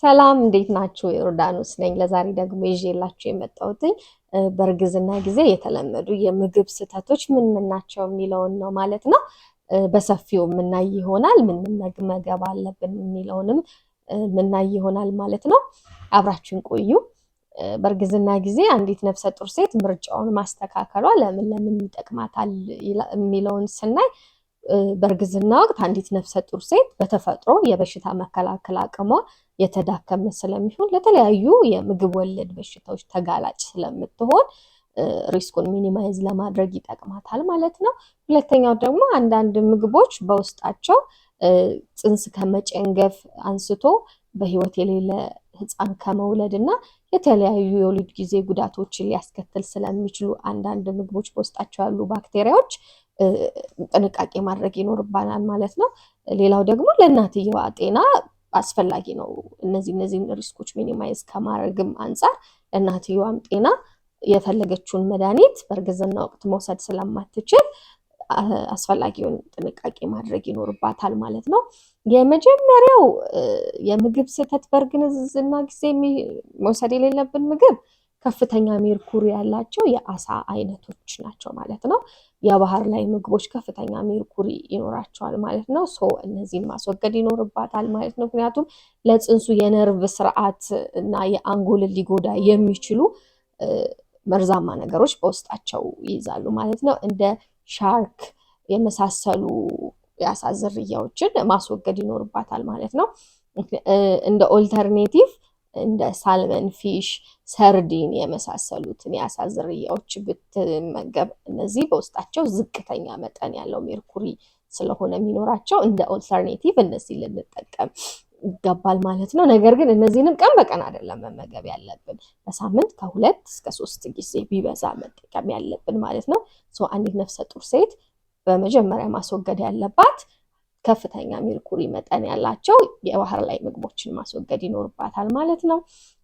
ሰላም እንዴት ናችሁ? ዮርዳኖስ ነኝ። ለዛሬ ደግሞ ይዤላችሁ የመጣሁት በእርግዝና ጊዜ የተለመዱ የምግብ ስህተቶች ምን ምን ናቸው የሚለውን ነው ማለት ነው። በሰፊው የምናይ ይሆናል። ምን ምን መመገብ አለብን የሚለውንም የምናይ ይሆናል ማለት ነው። አብራችሁን ቆዩ። በእርግዝና ጊዜ አንዲት ነፍሰ ጡር ሴት ምርጫውን ማስተካከሏ ለምን ለምን ይጠቅማታል የሚለውን ስናይ በእርግዝና ወቅት አንዲት ነፍሰ ጡር ሴት በተፈጥሮ የበሽታ መከላከል አቅሟ የተዳከመ ስለሚሆን ለተለያዩ የምግብ ወለድ በሽታዎች ተጋላጭ ስለምትሆን ሪስኩን ሚኒማይዝ ለማድረግ ይጠቅማታል ማለት ነው። ሁለተኛው ደግሞ አንዳንድ ምግቦች በውስጣቸው ጽንስ ከመጨንገፍ አንስቶ በህይወት የሌለ ህፃን ከመውለድ እና የተለያዩ የወሊድ ጊዜ ጉዳቶችን ሊያስከትል ስለሚችሉ አንዳንድ ምግቦች በውስጣቸው ያሉ ባክቴሪያዎች ጥንቃቄ ማድረግ ይኖርባናል ማለት ነው። ሌላው ደግሞ ለእናትየዋ ጤና አስፈላጊ ነው። እነዚህን ሪስኮች ሚኒማይዝ ከማድረግም አንፃር ለእናትየዋም ጤና የፈለገችውን መድኃኒት በእርግዝና ወቅት መውሰድ ስለማትችል አስፈላጊውን ጥንቃቄ ማድረግ ይኖርባታል ማለት ነው። የመጀመሪያው የምግብ ስህተት በእርግዝና ጊዜ መውሰድ የሌለብን ምግብ ከፍተኛ ሜርኩሪ ያላቸው የአሳ አይነቶች ናቸው ማለት ነው። የባህር ላይ ምግቦች ከፍተኛ ሜርኩሪ ይኖራቸዋል ማለት ነው። እነዚህን ማስወገድ ይኖርባታል ማለት ነው። ምክንያቱም ለጽንሱ የነርቭ ስርዓት እና የአንጎልን ሊጎዳ የሚችሉ መርዛማ ነገሮች በውስጣቸው ይይዛሉ ማለት ነው። እንደ ሻርክ የመሳሰሉ የአሳ ዝርያዎችን ማስወገድ ይኖርባታል ማለት ነው። እንደ ኦልተርኔቲቭ እንደ ሳልመን ፊሽ፣ ሰርዲን የመሳሰሉትን የአሳ ዝርያዎች ብትመገብ እነዚህ በውስጣቸው ዝቅተኛ መጠን ያለው ሜርኩሪ ስለሆነ የሚኖራቸው እንደ ኦልተርኔቲቭ እነዚህ ልንጠቀም ይገባል ማለት ነው። ነገር ግን እነዚህንም ቀን በቀን አይደለም መመገብ ያለብን፣ በሳምንት ከ2 እስከ 3 ጊዜ ቢበዛ መጠቀም ያለብን ማለት ነው። አንዲት ነፍሰ ጡር ሴት በመጀመሪያ ማስወገድ ያለባት ከፍተኛ ሜርኩሪ መጠን ያላቸው የባህር ላይ ምግቦችን ማስወገድ ይኖርባታል ማለት ነው።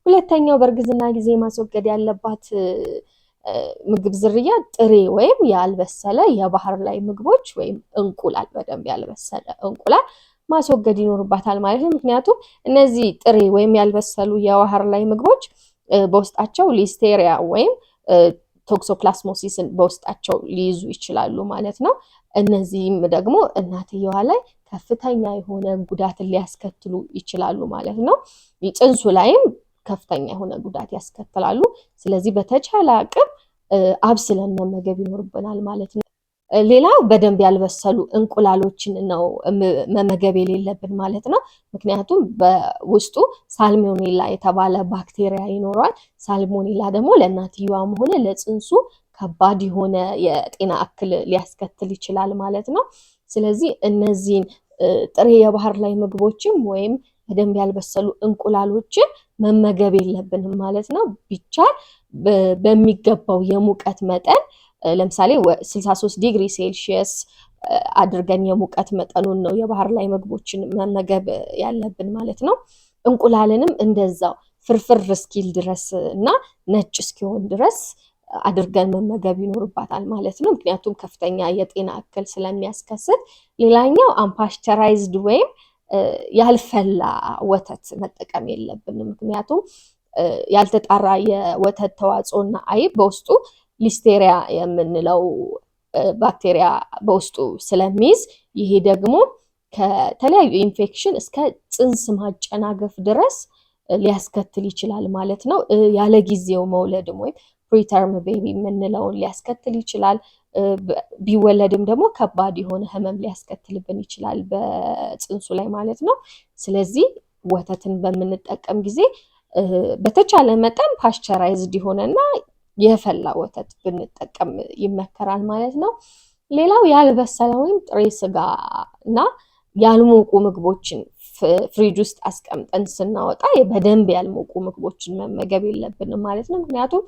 ሁለተኛው በእርግዝና ጊዜ ማስወገድ ያለባት ምግብ ዝርያ ጥሬ ወይም ያልበሰለ የባህር ላይ ምግቦች ወይም እንቁላል፣ በደንብ ያልበሰለ እንቁላል ማስወገድ ይኖርባታል ማለት ነው። ምክንያቱም እነዚህ ጥሬ ወይም ያልበሰሉ የባህር ላይ ምግቦች በውስጣቸው ሊስቴሪያ ወይም ቶክሶፕላስሞሲስን በውስጣቸው ሊይዙ ይችላሉ ማለት ነው። እነዚህም ደግሞ እናትየዋ ላይ ከፍተኛ የሆነ ጉዳትን ሊያስከትሉ ይችላሉ ማለት ነው። ጽንሱ ላይም ከፍተኛ የሆነ ጉዳት ያስከትላሉ። ስለዚህ በተቻለ አቅም አብስለን መመገብ ይኖርብናል ማለት ነው። ሌላው በደንብ ያልበሰሉ እንቁላሎችን ነው መመገብ የሌለብን ማለት ነው። ምክንያቱም በውስጡ ሳልሞኔላ የተባለ ባክቴሪያ ይኖረዋል። ሳልሞኔላ ደግሞ ለእናትየዋም ሆነ ለጽንሱ ከባድ የሆነ የጤና እክል ሊያስከትል ይችላል ማለት ነው። ስለዚህ እነዚህን ጥሬ የባህር ላይ ምግቦችም ወይም በደንብ ያልበሰሉ እንቁላሎችን መመገብ የለብንም ማለት ነው። ቢቻል በሚገባው የሙቀት መጠን ለምሳሌ 63 ዲግሪ ሴልሺየስ አድርገን የሙቀት መጠኑን ነው የባህር ላይ ምግቦችን መመገብ ያለብን ማለት ነው። እንቁላልንም እንደዛው ፍርፍር እስኪል ድረስ እና ነጭ እስኪሆን ድረስ አድርገን መመገብ ይኖርባታል ማለት ነው። ምክንያቱም ከፍተኛ የጤና እክል ስለሚያስከስት። ሌላኛው አንፓስቸራይዝድ ወይም ያልፈላ ወተት መጠቀም የለብንም። ምክንያቱም ያልተጣራ የወተት ተዋጽኦና አይብ በውስጡ ሊስቴሪያ የምንለው ባክቴሪያ በውስጡ ስለሚይዝ ይሄ ደግሞ ከተለያዩ ኢንፌክሽን እስከ ጽንስ ማጨናገፍ ድረስ ሊያስከትል ይችላል ማለት ነው። ያለ ጊዜው መውለድም ወይም ፕሪተርም ቤቢ የምንለውን ሊያስከትል ይችላል። ቢወለድም ደግሞ ከባድ የሆነ ህመም ሊያስከትልብን ይችላል በጽንሱ ላይ ማለት ነው። ስለዚህ ወተትን በምንጠቀም ጊዜ በተቻለ መጠን ፓስቸራይዝድ የሆነና የፈላ ወተት ብንጠቀም ይመከራል ማለት ነው። ሌላው ያልበሰለ ወይም ጥሬ ስጋ እና ያልሞቁ ምግቦችን ፍሪጅ ውስጥ አስቀምጠን ስናወጣ በደንብ ያልሞቁ ምግቦችን መመገብ የለብንም ማለት ነው። ምክንያቱም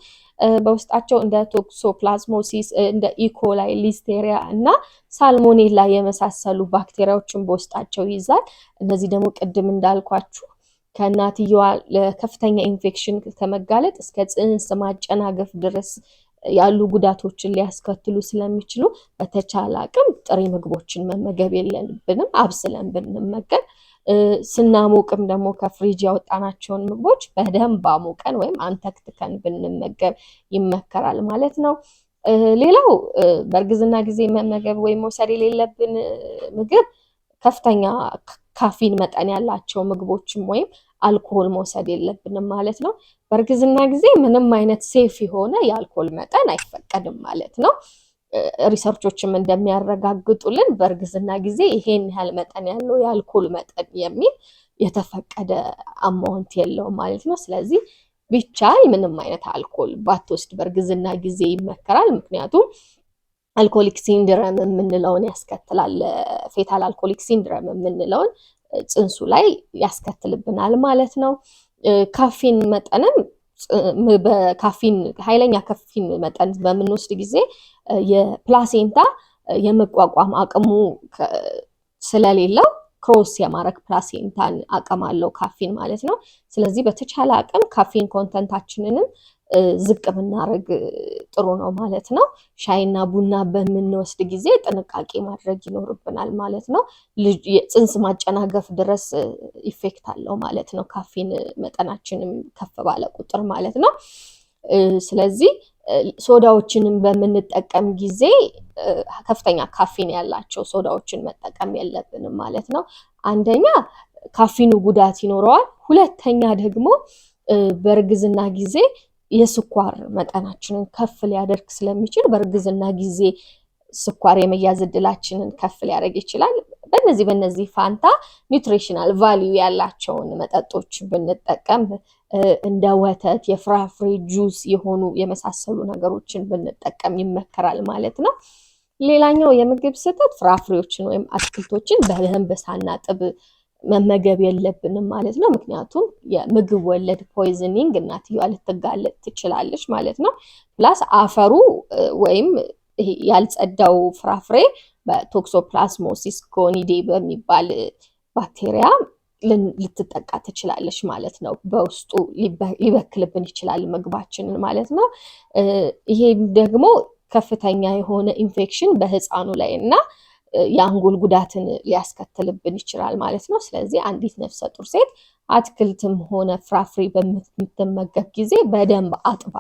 በውስጣቸው እንደ ቶክሶፕላዝሞሲስ፣ እንደ ኢኮላይ፣ ሊስቴሪያ እና ሳልሞኔላ የመሳሰሉ ባክቴሪያዎችን በውስጣቸው ይይዛል። እነዚህ ደግሞ ቅድም እንዳልኳችሁ ከእናትየዋ ለከፍተኛ ኢንፌክሽን ከመጋለጥ እስከ ጽንስ ማጨናገፍ ድረስ ያሉ ጉዳቶችን ሊያስከትሉ ስለሚችሉ በተቻለ አቅም ጥሬ ምግቦችን መመገብ የለብንም። አብስለን ብንመገብ ስናሞቅም ደግሞ ከፍሪጅ ያወጣናቸውን ምግቦች በደንብ አሞቀን ወይም አንተክትከን ብንመገብ ይመከራል ማለት ነው። ሌላው በእርግዝና ጊዜ መመገብ ወይም መውሰድ የሌለብን ምግብ ከፍተኛ ካፊን መጠን ያላቸው ምግቦችም ወይም አልኮል መውሰድ የለብንም ማለት ነው። በእርግዝና ጊዜ ምንም አይነት ሴፍ የሆነ የአልኮል መጠን አይፈቀድም ማለት ነው። ሪሰርቾችም እንደሚያረጋግጡልን በእርግዝና ጊዜ ይሄን ያህል መጠን ያለው የአልኮል መጠን የሚል የተፈቀደ አማውንት የለውም ማለት ነው። ስለዚህ ቢቻል ምንም አይነት አልኮል ባትወስድ በእርግዝና ጊዜ ይመከራል። ምክንያቱም አልኮሊክ ሲንድረም የምንለውን ያስከትላል። ፌታል አልኮሊክ ሲንድረም የምንለውን ጽንሱ ላይ ያስከትልብናል ማለት ነው። ካፊን መጠንም በካፊን ኃይለኛ ካፊን መጠን በምንወስድ ጊዜ የፕላሴንታ የመቋቋም አቅሙ ስለሌለው ክሮስ የማድረግ ፕላሴንታን አቅም አለው ካፊን ማለት ነው። ስለዚህ በተቻለ አቅም ካፊን ኮንተንታችንንም ዝቅ ብናደርግ ጥሩ ነው ማለት ነው። ሻይና ቡና በምንወስድ ጊዜ ጥንቃቄ ማድረግ ይኖርብናል ማለት ነው። ጽንስ ማጨናገፍ ድረስ ኢፌክት አለው ማለት ነው፣ ካፊን መጠናችንም ከፍ ባለ ቁጥር ማለት ነው። ስለዚህ ሶዳዎችንም በምንጠቀም ጊዜ ከፍተኛ ካፊን ያላቸው ሶዳዎችን መጠቀም የለብንም ማለት ነው። አንደኛ ካፊኑ ጉዳት ይኖረዋል። ሁለተኛ ደግሞ በእርግዝና ጊዜ የስኳር መጠናችንን ከፍ ሊያደርግ ስለሚችል በእርግዝና ጊዜ ስኳር የመያዝ እድላችንን ከፍ ሊያደርግ ይችላል። በእነዚህ ፋንታ ኒውትሪሽናል ቫሊዩ ያላቸውን መጠጦች ብንጠቀም እንደ ወተት፣ የፍራፍሬ ጁስ የሆኑ የመሳሰሉ ነገሮችን ብንጠቀም ይመከራል ማለት ነው። ሌላኛው የምግብ ስህተት ፍራፍሬዎችን ወይም አትክልቶችን በደንብ ሳናጥብ መመገብ የለብንም ማለት ነው። ምክንያቱም የምግብ ወለድ ፖይዝኒንግ እናትየዋ ልትጋለጥ ትችላለች ማለት ነው። ፕላስ አፈሩ ወይም ያልጸዳው ፍራፍሬ በቶክሶፕላስሞሲስ ኮኒዴ በሚባል ባክቴሪያ ልትጠቃ ትችላለች ማለት ነው። በውስጡ ሊበክልብን ይችላል ምግባችንን ማለት ነው። ይሄ ደግሞ ከፍተኛ የሆነ ኢንፌክሽን በህፃኑ ላይ እና የአንጎል ጉዳትን ሊያስከትልብን ይችላል ማለት ነው። ስለዚህ አንዲት ነፍሰ ጡር ሴት አትክልትም ሆነ ፍራፍሬ በምትመገብ ጊዜ በደንብ አጥባ፣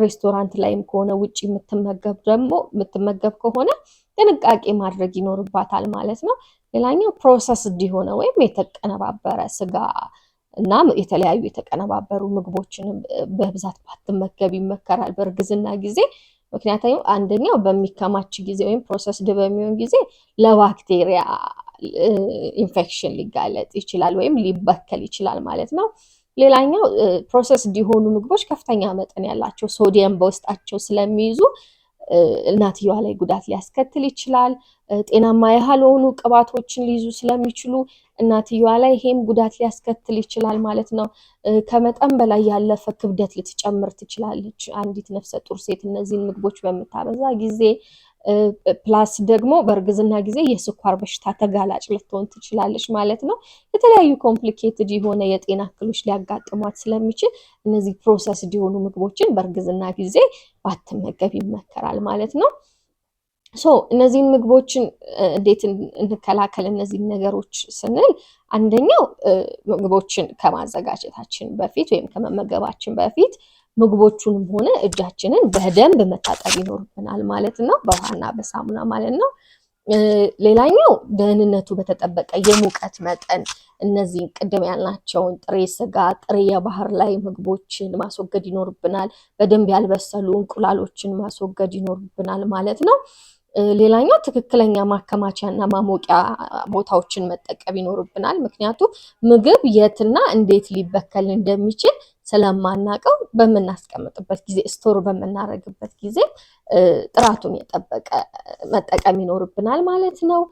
ሬስቶራንት ላይም ከሆነ ውጭ የምትመገብ ከሆነ ጥንቃቄ ማድረግ ይኖርባታል ማለት ነው። ሌላኛው ፕሮሰስድ የሆነ ወይም የተቀነባበረ ስጋ እና የተለያዩ የተቀነባበሩ ምግቦችን በብዛት ባትመገብ ይመከራል በእርግዝና ጊዜ። ምክንያቱም አንደኛው በሚከማች ጊዜ ወይም ፕሮሰስድ በሚሆን ጊዜ ለባክቴሪያ ኢንፌክሽን ሊጋለጥ ይችላል ወይም ሊበከል ይችላል ማለት ነው። ሌላኛው ፕሮሰስድ የሆኑ ምግቦች ከፍተኛ መጠን ያላቸው ሶዲየም በውስጣቸው ስለሚይዙ እናትየዋ ላይ ጉዳት ሊያስከትል ይችላል። ጤናማ ያልሆኑ ቅባቶችን ሊይዙ ስለሚችሉ እናትየዋ ላይ ይሄም ጉዳት ሊያስከትል ይችላል ማለት ነው። ከመጠን በላይ ያለፈ ክብደት ልትጨምር ትችላለች አንዲት ነፍሰ ጡር ሴት እነዚህን ምግቦች በምታበዛ ጊዜ። ፕላስ ደግሞ በእርግዝና ጊዜ የስኳር በሽታ ተጋላጭ ልትሆን ትችላለች ማለት ነው። የተለያዩ ኮምፕሊኬትድ የሆነ የጤና እክሎች ሊያጋጥሟት ስለሚችል እነዚህ ፕሮሰስድ የሆኑ ምግቦችን በእርግዝና ጊዜ ባትመገብ ይመከራል ማለት ነው። እነዚህን ምግቦችን እንዴት እንከላከል? እነዚህን ነገሮች ስንል አንደኛው ምግቦችን ከማዘጋጀታችን በፊት ወይም ከመመገባችን በፊት ምግቦቹንም ሆነ እጃችንን በደንብ መታጠብ ይኖርብናል ማለት ነው፣ በውሃና በሳሙና ማለት ነው። ሌላኛው ደህንነቱ በተጠበቀ የሙቀት መጠን እነዚህ ቅድም ያልናቸውን ጥሬ ስጋ፣ ጥሬ የባህር ላይ ምግቦችን ማስወገድ ይኖርብናል። በደንብ ያልበሰሉ እንቁላሎችን ማስወገድ ይኖርብናል ማለት ነው። ሌላኛው ትክክለኛ ማከማቻና ማሞቂያ ቦታዎችን መጠቀም ይኖርብናል። ምክንያቱም ምግብ የትና እንዴት ሊበከል እንደሚችል ስለማናውቀው በምናስቀምጥበት ጊዜ ስቶር በምናደርግበት ጊዜ ጥራቱን የጠበቀ መጠቀም ይኖርብናል ማለት ነው።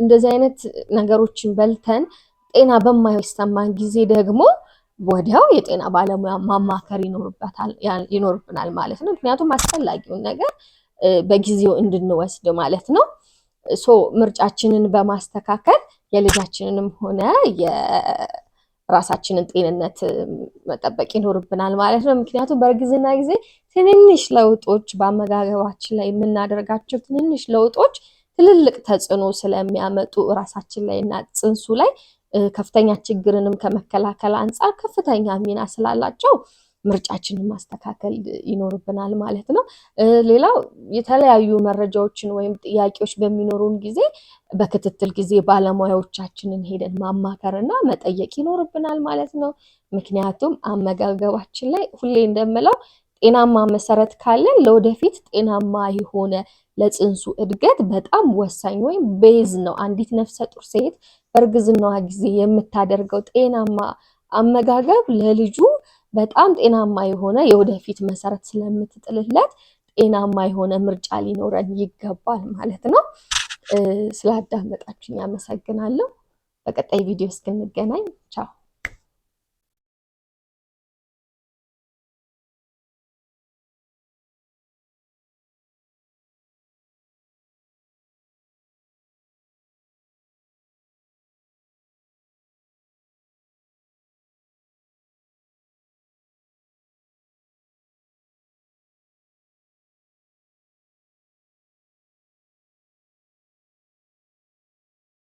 እንደዚህ አይነት ነገሮችን በልተን ጤና በማይሰማን ጊዜ ደግሞ ወዲያው የጤና ባለሙያ ማማከር ይኖርብናል ማለት ነው። ምክንያቱም አስፈላጊውን ነገር በጊዜው እንድንወስድ ማለት ነው። ምርጫችንን በማስተካከል የልጃችንንም ሆነ የራሳችንን ጤንነት መጠበቅ ይኖርብናል ማለት ነው። ምክንያቱም በእርግዝና ጊዜ ትንንሽ ለውጦች በአመጋገባችን ላይ የምናደርጋቸው ትንንሽ ለውጦች ትልልቅ ተጽዕኖ ስለሚያመጡ ራሳችን ላይ እና ጽንሱ ላይ ከፍተኛ ችግርንም ከመከላከል አንጻር ከፍተኛ ሚና ስላላቸው ምርጫችንን ማስተካከል ይኖርብናል ማለት ነው። ሌላው የተለያዩ መረጃዎችን ወይም ጥያቄዎች በሚኖሩን ጊዜ በክትትል ጊዜ ባለሙያዎቻችንን ሄደን ማማከርና መጠየቅ ይኖርብናል ማለት ነው። ምክንያቱም አመጋገባችን ላይ ሁሌ እንደምለው ጤናማ መሰረት ካለን ለወደፊት ጤናማ የሆነ ለጽንሱ እድገት በጣም ወሳኝ ወይም ቤዝ ነው። አንዲት ነፍሰ ጡር ሴት በእርግዝናዋ ጊዜ የምታደርገው ጤናማ አመጋገብ ለልጁ በጣም ጤናማ የሆነ የወደፊት መሰረት ስለምትጥልለት ጤናማ የሆነ ምርጫ ሊኖረን ይገባል ማለት ነው። ስላዳመጣችሁኝ አመሰግናለሁ። በቀጣይ ቪዲዮ እስክንገናኝ ቻው።